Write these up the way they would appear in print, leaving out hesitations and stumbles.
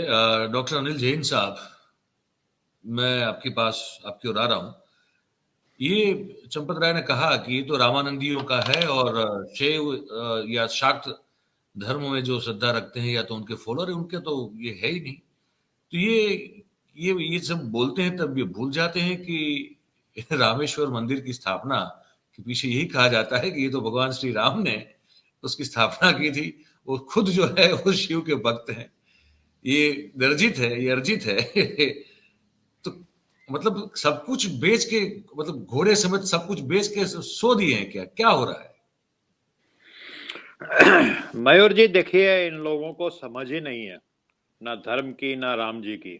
Doctor Anil Jain साहब, मैं आपके पास आपकी ओर आ रहा हूँ। ये चंपत राय ने कहा कि ये तो रामानंदियों का है और शैव या शाक्त धर्म में जो श्रद्धा रखते हैं या तो उनके फॉलोअर हैं, उनके तो ये है ही नहीं। तो ये सब बोलते हैं, तब ये भूल जाते हैं कि रामेश्वर मंदिर की स्थापना के पीछे यही कहा जाता है कि ये तो भगवान श्री राम ने उसकी स्थापना की थी। वो खुद जो है वो शिव के भक्त हैं। ये अर्जित है, ये अर्जित है। तो मतलब सब कुछ बेच के, मतलब घोड़े समेत सब कुछ बेच के सो दिए हैं क्या? क्या हो रहा है? मयूर जी, देखिए, इन लोगों को समझ ही नहीं है, ना धर्म की ना राम जी की।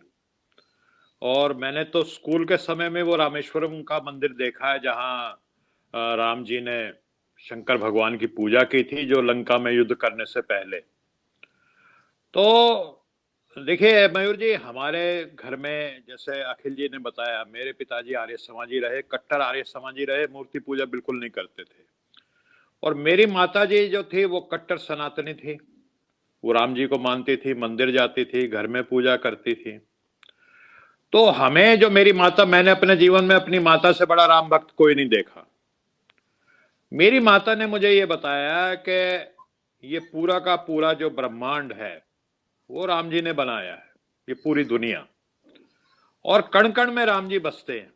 और मैंने तो स्कूल के समय में वो रामेश्वरम का मंदिर देखा है जहां राम जी ने शंकर भगवान की पूजा की थी, जो लंका में युद्ध करने से पहले। तो देखिए मयूर जी, हमारे घर में, जैसे अखिल जी ने बताया, मेरे पिताजी आर्य समाजी रहे, कट्टर आर्य समाजी रहे, मूर्ति पूजा बिल्कुल नहीं करते थे। और मेरी माता जी जो थी वो कट्टर सनातनी थी, वो राम जी को मानती थी, मंदिर जाती थी, घर में पूजा करती थी। तो हमें, जो मेरी माता, मैंने अपने जीवन में अपनी माता से बड़ा राम भक्त कोई नहीं देखा। मेरी माता ने मुझे ये बताया कि ये पूरा का पूरा जो ब्रह्मांड है वो राम जी ने बनाया है, ये पूरी दुनिया, और कण कण में राम जी बसते हैं।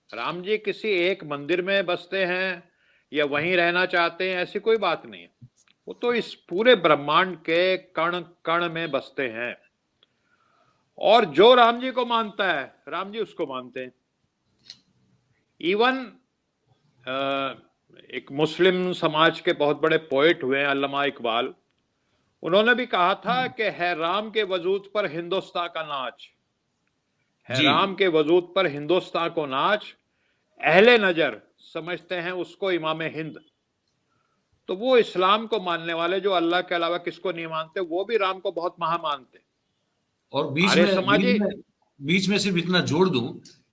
राम जी किसी एक मंदिर में बसते हैं या वहीं रहना चाहते हैं, ऐसी कोई बात नहीं है। वो तो इस पूरे ब्रह्मांड के कण कण में बसते हैं। और जो राम जी को मानता है, राम जी उसको मानते हैं। इवन एक मुस्लिम समाज के बहुत बड़े पोएट हुए हैं, अल्लामा इकबाल, उन्होंने भी कहा था कि है राम के वजूद पर हिंदुस्तान का नाच, है जी। राम के वजूद पर हिंदुस्तान को नाच, अहले नजर समझते हैं उसको इमाम हिंद। तो वो इस्लाम को मानने वाले, जो अल्लाह के अलावा किसको नहीं मानते, वो भी राम को बहुत महा मानते। और आर्य समाजी। बीच में सिर्फ इतना जोड़ दूं,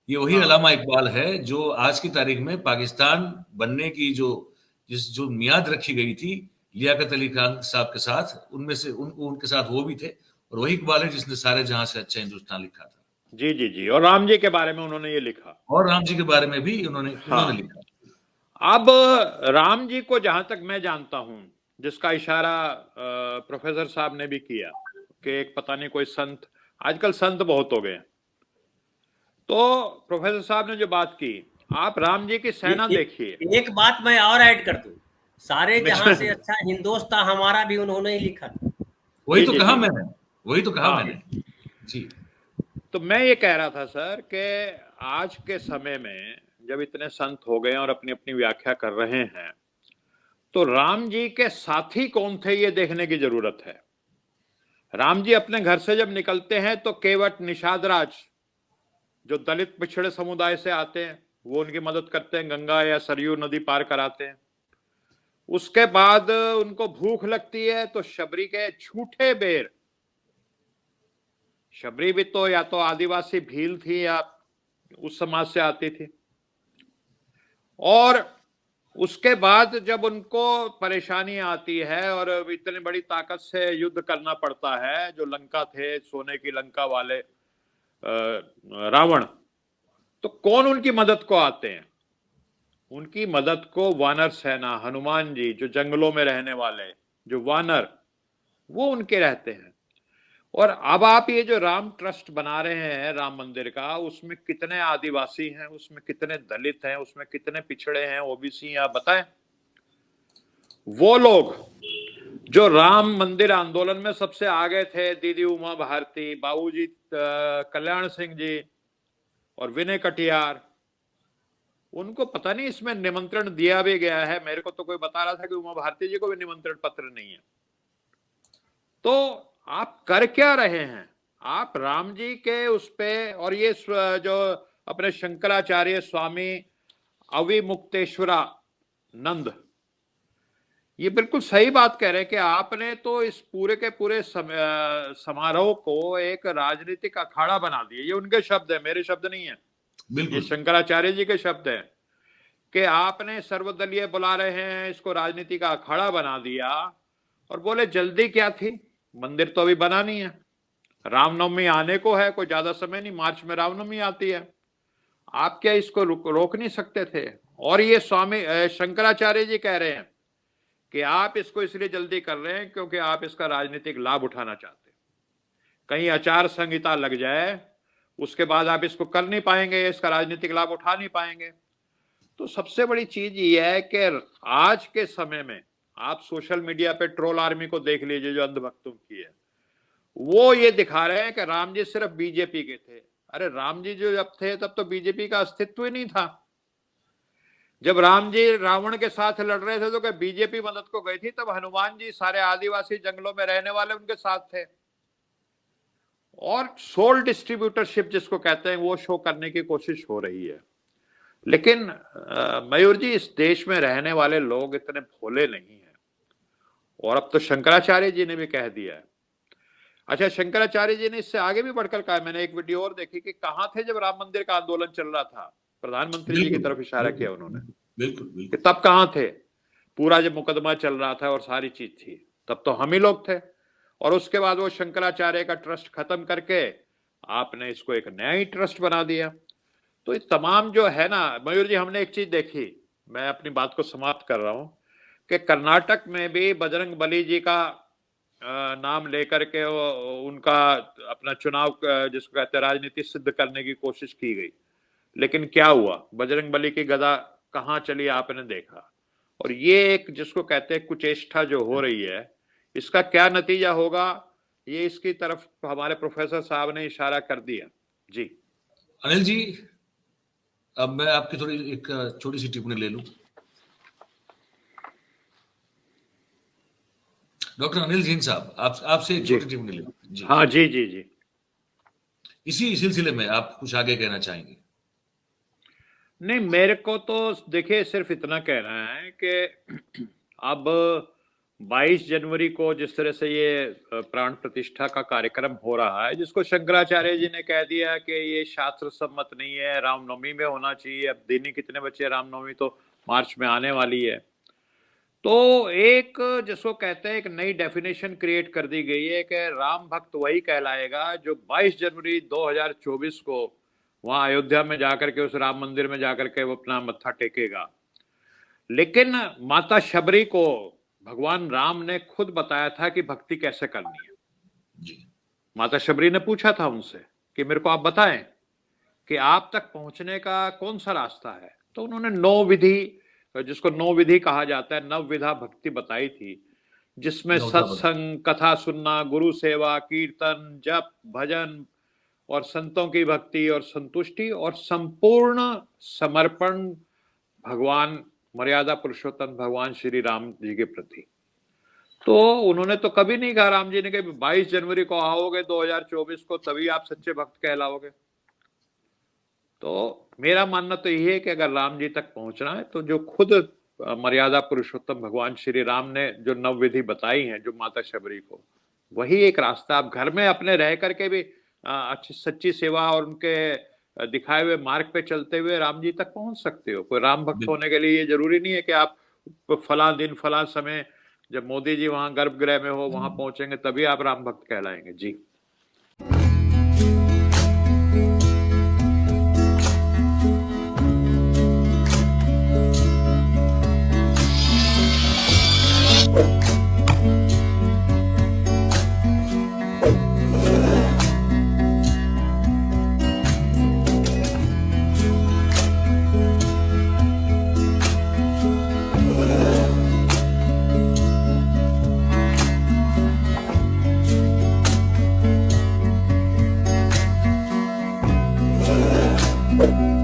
ये वही हाँ अलामा इकबाल है जो आज की तारीख में पाकिस्तान बनने की जो मियाद रखी गई थी लियाकत अली खान साहब के साथ, उनमें से उनके साथ वो भी थे। और वही इकबाल है जिसने सारे जहां से अच्छा हिंदुस्तान लिखा था। जी जी जी, और राम जी के बारे में उन्होंने ये लिखा। और राम जी के बारे में भी उन्होंने उन्होंने हाँ। लिखा। अब राम जी को जहां तक मैं जानता हूं, जिसका इशारा प्रोफेसर साहब ने भी किया कि एक पता नहीं कोई संत, आजकल संत बहुत हो गए हैं, तो प्रोफेसर साहब ने जो बात की, आप राम जी की सेना देखिए। एक बात मैं और ऐड कर दूं, सारे जहां से मैं अच्छा हिंदुस्तान हमारा भी उन्होंने ही लिखा था। वही जी तो जी कहा जी। मैंने, वही तो कहा हाँ, मैंने। जी। तो मैं ये कह रहा था सर कि आज के समय में जब इतने संत हो गए और अपनी अपनी व्याख्या कर रहे हैं, तो राम जी के साथी कौन थे ये देखने की जरूरत है। राम जी अपने घर से जब निकलते हैं तो केवट निषाद राज, जो दलित पिछड़े समुदाय से आते हैं, वो उनकी मदद करते हैं, गंगा या सरयू नदी पार कराते हैं। उसके बाद उनको भूख लगती है तो शबरी के झूठे बेर, शबरी भी तो या तो आदिवासी भील थी या उस समाज से आती थी। और उसके बाद जब उनको परेशानी आती है और इतनी बड़ी ताकत से युद्ध करना पड़ता है, जो लंका थे, सोने की लंका वाले रावण, तो कौन उनकी मदद को आते हैं? उनकी मदद को वानर सेना, हनुमान जी, जो जंगलों में रहने वाले जो वानर, वो उनके रहते हैं। और अब आप ये जो राम ट्रस्ट बना रहे हैं राम मंदिर का, उसमें कितने आदिवासी हैं, उसमें कितने दलित हैं, उसमें कितने पिछड़े हैं, ओबीसी, आप बताएं। वो लोग जो राम मंदिर आंदोलन में सबसे आगे थे, दीदी उमा भारती, बाबूजी कल्याण सिंह जी और विनय कटियार, उनको पता नहीं इसमें निमंत्रण दिया भी गया है। मेरे को तो कोई बता रहा था कि उमा भारती जी को भी निमंत्रण पत्र नहीं है। तो आप कर क्या रहे हैं? आप राम जी के उस पे, और ये जो अपने शंकराचार्य स्वामी अविमुक्तेश्वरा नंद, ये बिल्कुल सही बात कह रहे हैं कि आपने तो इस पूरे के पूरे समारोह को एक राजनीतिक अखाड़ा बना दिया। ये उनके शब्द है, मेरे शब्द नहीं है, ये शंकराचार्य जी के शब्द है कि आपने सर्वदलीय बुला रहे हैं, इसको राजनीति का अखाड़ा बना दिया। और बोले जल्दी क्या थी, मंदिर तो अभी बना नहीं है। रामनवमी आने को है, कोई ज्यादा समय नहीं, मार्च में रामनवमी आती है। आप क्या इसको रोक नहीं सकते थे? और ये स्वामी शंकराचार्य जी कह रहे हैं कि आप इसको इसलिए जल्दी कर रहे हैं क्योंकि आप इसका राजनीतिक लाभ उठाना चाहते हैं। कहीं आचार संहिता लग जाए, उसके बाद आप इसको कर नहीं पाएंगे, इसका राजनीतिक लाभ उठा नहीं पाएंगे। तो सबसे बड़ी चीज ये है कि आज के समय में आप सोशल मीडिया पे ट्रोल आर्मी को देख लीजिए जो अंधभक्तों की है, वो ये दिखा रहे हैं कि राम जी सिर्फ बीजेपी के थे। अरे राम जी जो जब थे तब तो बीजेपी का अस्तित्व ही नहीं था। जब राम जी रावण के साथ लड़ रहे थे तो क्या बीजेपी मदद को गई थी? तब हनुमान जी सारे आदिवासी जंगलों में रहने वाले उनके साथ थे। और सोल डिस्ट्रीब्यूटरशिप जिसको कहते हैं वो शो करने की कोशिश हो रही है। लेकिन मयूर जी, इस देश में रहने वाले लोग इतने भोले नहीं हैं। और अब तो शंकराचार्य जी ने भी कह दिया है। अच्छा, शंकराचार्य जी ने इससे आगे भी बढ़कर कहा, मैंने एक वीडियो और देखी कि कहां थे जब राम मंदिर का आंदोलन चल रहा था। प्रधानमंत्री जी की तरफ इशारा किया उन्होंने। बिल्कुल कि तब कहां थे? पूरा जब मुकदमा चल रहा था और सारी चीज थी, तब तो हम ही लोग थे। और उसके बाद वो शंकराचार्य का ट्रस्ट खत्म करके आपने इसको एक नया ही ट्रस्ट बना दिया। तो ये तमाम जो है ना मयूर जी, हमने एक चीज देखी, मैं अपनी बात को समाप्त कर रहा हूं, कि कर्नाटक में भी बजरंग बली जी का नाम लेकर के उनका अपना चुनाव जिसको कहते हैं राजनीति सिद्ध करने की कोशिश की गई। लेकिन क्या हुआ? बजरंग बली की गदा कहाँ चली आपने देखा। और ये एक जिसको कहते हैं कुचेष्टा जो हो रही है, इसका क्या नतीजा होगा, ये इसकी तरफ हमारे प्रोफेसर साहब ने इशारा कर दिया। जी अनिल जी, अब मैं आपकी थोड़ी एक छोटी सी टिप्पणी ले लूं। डॉक्टर अनिल जैन साहब, आपसे एक छोटी टिप्पणी ले लूं। जी हाँ, जी जी जी। इसी सिलसिले में आप कुछ आगे कहना चाहेंगे? नहीं, मेरे को तो देखिए सिर्फ इतना कहना है कि अब 22 जनवरी को जिस तरह से ये प्राण प्रतिष्ठा का कार्यक्रम हो रहा है, जिसको शंकराचार्य जी ने कह दिया कि ये शास्त्र सम्मत नहीं है, रामनवमी में होना चाहिए। अब दिन ही कितने बचे, रामनवमी तो मार्च में आने वाली है। तो एक जिसको कहते हैं एक नई डेफिनेशन क्रिएट कर दी गई है कि राम भक्त वही कहलाएगा जो 22 जनवरी 2024 को वहां अयोध्या में जाकर के उस राम मंदिर में जाकर के वो अपना मत्था टेकेगा। लेकिन माता शबरी को भगवान राम ने खुद बताया था कि भक्ति कैसे करनी है। जी। माता शबरी ने पूछा था उनसे कि मेरे को आप बताएं कि आप तक पहुंचने का कौन सा रास्ता है। तो उन्होंने 9 विधि, जिसको 9 विधि कहा जाता है, 9 विधा भक्ति बताई थी, जिसमें सत्संग, कथा सुनना, गुरु सेवा, कीर्तन, जप, भजन और संतों की भक्ति और संतुष्टि और संपूर्ण समर्पण भगवान मर्यादा पुरुषोत्तम भगवान श्री राम जी के प्रति। तो उन्होंने तो कभी नहीं कहा, राम जी ने कहा 22 जनवरी को आओगे 2024 को, तभी आप सच्चे भक्त कहलाओगे। तो मेरा मानना तो यही है कि अगर राम जी तक पहुंचना है तो जो खुद मर्यादा पुरुषोत्तम भगवान श्री राम ने जो 9 विधि बताई हैं जो माता शबरी को, वही एक रास्ता। आप घर में अपने रह करके भी अच्छी सच्ची सेवा और उनके दिखाए हुए मार्ग पे चलते हुए राम जी तक पहुंच सकते हो। कोई राम भक्त होने के लिए ये जरूरी नहीं है कि आप फला दिन फला समय, जब मोदी जी वहां गर्भगृह में हो वहां पहुंचेंगे तभी आप राम भक्त कहलाएंगे। जी। you